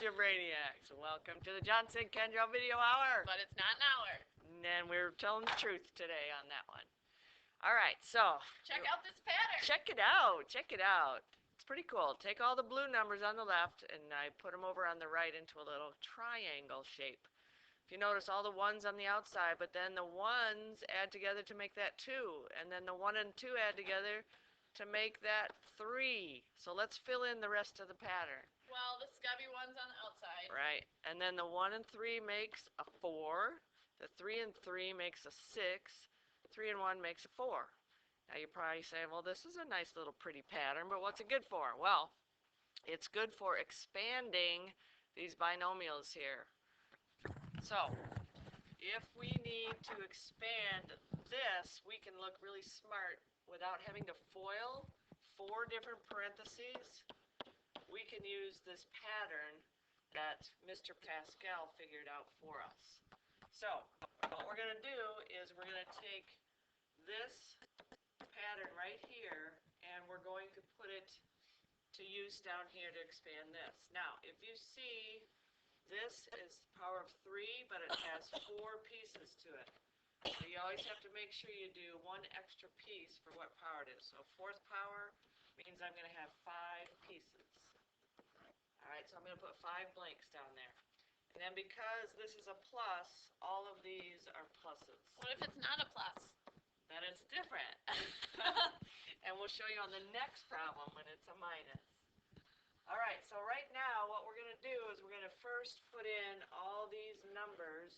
your brainiacs. Welcome to the Johnson Kendall Video Hour. But it's not an hour. And we're telling the truth today on that one. All right, so Check out this pattern. check it out. Check it out. It's pretty cool. Take all the blue numbers on the left, and I put them over on the right into a little triangle shape. If you notice, all the ones on the outside, but then the ones add together to make that 2, and then the 1 and 2 add together to make that 3. So let's fill in the rest of the pattern. Well, the scubby one's on the outside. Right, and then the 1 and 3 makes a 4. The 3 and 3 makes a 6. 3 and 1 makes a 4. Now you probably say, well, this is a nice little pretty pattern, but what's it good for? Well, it's good for expanding these binomials here. So, if we need to expand this, we can look really smart without having to FOIL 4 different parentheses. We can use this pattern that Mr. Pascal figured out for us. So, what we're going to do is we're going to take this pattern right here and we're going to put it to use down here to expand this. Now, if you see, this is power of 3, but it has 4 pieces to it. So you always have to make sure you do 1 extra piece for what power it is. So 4th power means I'm going to have 5 pieces. Alright, so I'm going to put 5 blanks down there. And then because this is a plus, all of these are pluses. What if it's not a plus? Then it's different. And we'll show you on the next problem when it's a minus. Alright, so right now what we're going to do is we're going to first put in all these numbers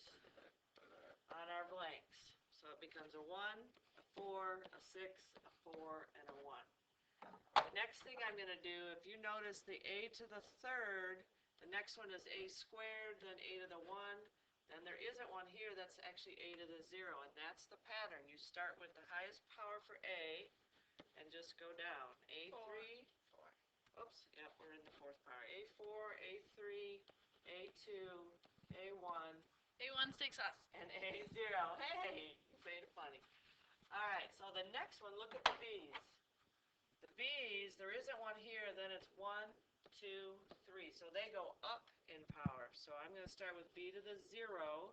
on our blanks. So it becomes a 1, a 4, a 6, a 4, and a 1. The next thing I'm going to do, if you notice the a to the 3rd, the next one is a squared, then a to the 1, then there isn't one here that's actually a to the 0, and that's the pattern. You start with the highest power for a and just go down. A3, 4. oops, yep, we're in the 4th power. A4, A3, A2, A1, A1 sticks us. and A0. Hey, you made it funny. Alright, so the next one, look at the B's. The B's, there isn't one here, then it's 1, 2, 3. So they go up in power. So I'm going to start with B to the 0.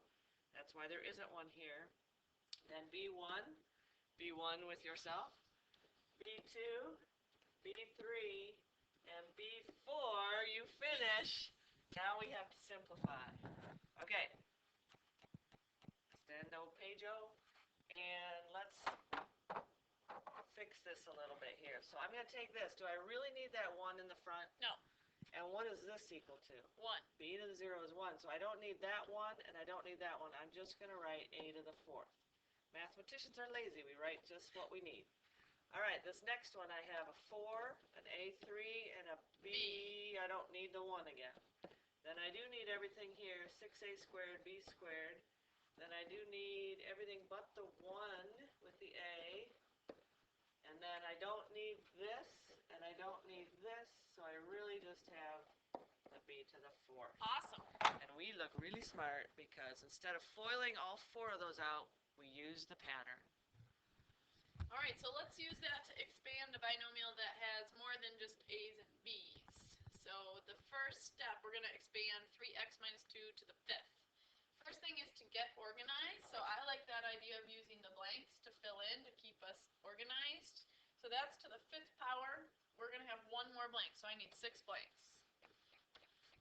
That's why there isn't one here. Then B1, B1 with yourself. B2, B3, and B4, you finish. Now we have to simplify. Okay. Stendo Pejo. And let's fix this a little bit here. So I'm going to take this. Do I really need that 1 in the front? No. And what is this equal to? 1. B to the 0 is 1. So I don't need that 1 and I don't need that 1. I'm just going to write a to the 4th. Mathematicians are lazy. We write just what we need. Alright, this next one I have a 4, an A3, and a B. I don't need the 1 again. Then I do need everything here. 6a squared, b squared. Then I do need everything but the 1 with the a. And then I don't need this, and I don't need this, so I really just have the b to the 4th. Awesome. And we look really smart because instead of foiling all 4 of those out, we use the pattern. Alright, so let's use that to expand a binomial that has more than just a's and b's. So the first step, we're going to expand 3x minus 2 to the 5th. First thing is to get organized. So I like that idea of using the blanks to fill in to keep us organized. So that's to the 5th power. We're going to have 1 more blank, so I need 6 blanks.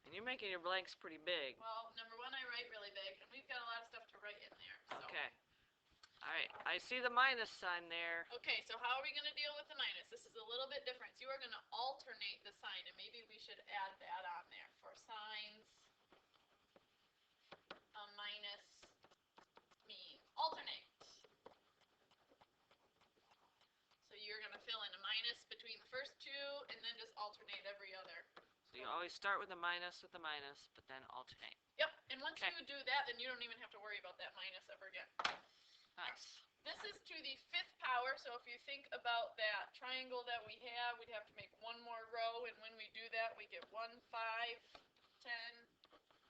And you're making your blanks pretty big. Well, number 1, I write really big, and we've got a lot of stuff to write in there. So. Okay. Alright, I see the minus sign there. Okay, so how are we going to deal with the minus? This is a little bit different. So you are going to alternate the sign, and maybe we should add that on there. For signs, a minus means alternate. So you're going to fill in a minus between the first 2, and then just alternate every other. So you always start with a minus, but then alternate. Yep, and once Okay. you do that, then you don't even have to worry about that minus ever again. Nice. This is to the 5th power, so if you think about that triangle that we have, we'd have to make 1 more row, and when we do that, we get 1, 5, 10,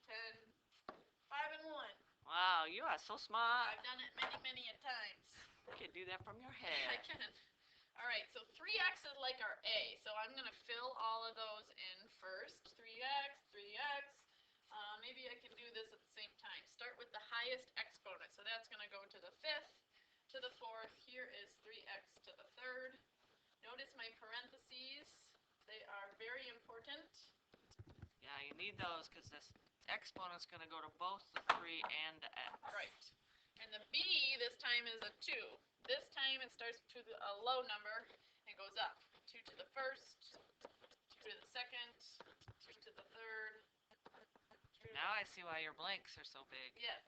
10, 5, and 1. Wow, you are so smart. I've done it many, many a times. You can do that from your I head. can. Alright, so 3x is like our a, so I'm going to fill all of those in first. 3x, 3x, to the fourth. Here is 3x to the third. Notice my parentheses. They are very important. Yeah, you need those because this exponent's going to go to both the 3 and the x. Right. And the b this time is a 2. This time it starts to a low number and goes up. 2 to the first, 2 to the second, 2 to the third. Now I see why your blanks are so big. Yes.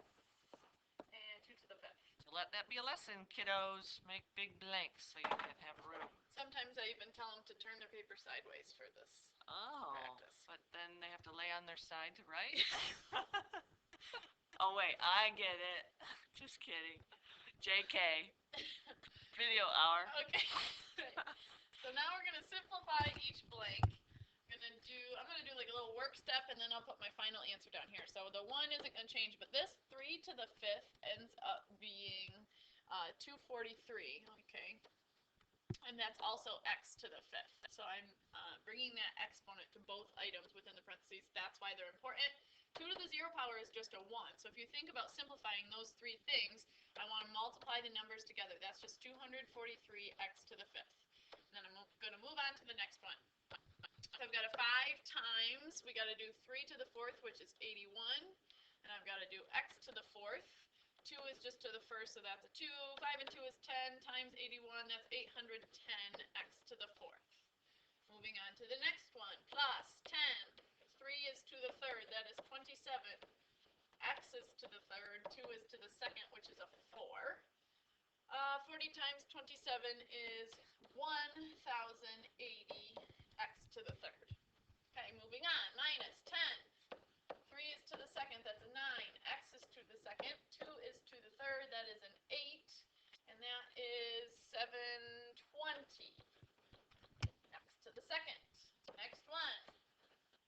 And 2 to the fifth. So let that be a lesson, kiddos. Make big blanks so you can have room. Sometimes I even tell them to turn their paper sideways for this practice. But then they have to lay on their side to write? Oh, wait, I get it. Just kidding. JK. Video hour. Okay. So now we're going to simplify each blank. I'm going to do like a little work step, and then I'll put my final answer down here. So the 1 isn't going to change, but this 3 to the 5th ends up being 243. Okay. And that's also x to the 5th. So I'm bringing that exponent to both items within the parentheses. That's why they're important. 2 to the 0 power is just a 1. So if you think about simplifying those three things, I want to multiply the numbers together. That's just 243x to the 5th. And then I'm going to move on to the next one. So I've got a 5 times, we got to do 3 to the 4th, which is 81. And I've got to do x to the 4th. 2 is just to the first, so that's a 2. 5 and 2 is 10 times 81, that's 810x to the 4th. Moving on to the next one, plus 10. 3 is to the third, that is 27. X is to the third, 2 is to the second, which is a 4. 40 times 27 is 1,080 x to the third. Okay, moving on, minus 10. 3 is to the second, that's a 9. X is to the second. 2 is to the third, that is an 8. And that is 720. X to the second. Next one.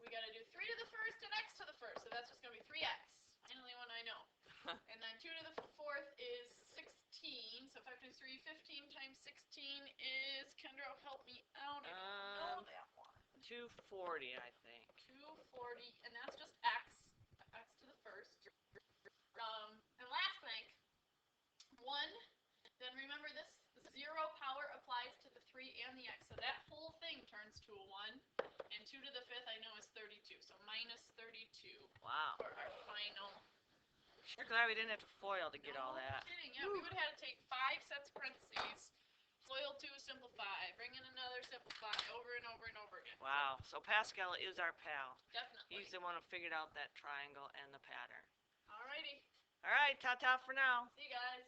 We got to do 3 to the first and x to the first. So that's just going to be 3x. Finally one I know. And then 2 to the fourth is 16. So 5 times 3, 15 times 16 is, Kendra, help me out. I don't know that one. 240, I think. 240, and that's just x to the first. And last thing, 1, then remember this 0 power applies to the 3 and the x, so that whole thing turns to a 1, and 2 to the 5th I know is 32, so minus 32 Wow. for our final. Sure glad we didn't have to FOIL to get all that. No kidding, yeah, we would have had to take 5 sets of parentheses, FOIL 2, simplify, bring in another simplify, over and over and over again. Wow, so Pascal is our pal. Definitely. He's the one who figured out that triangle and the pattern. Alrighty. Alright, ta-ta for now. See you guys.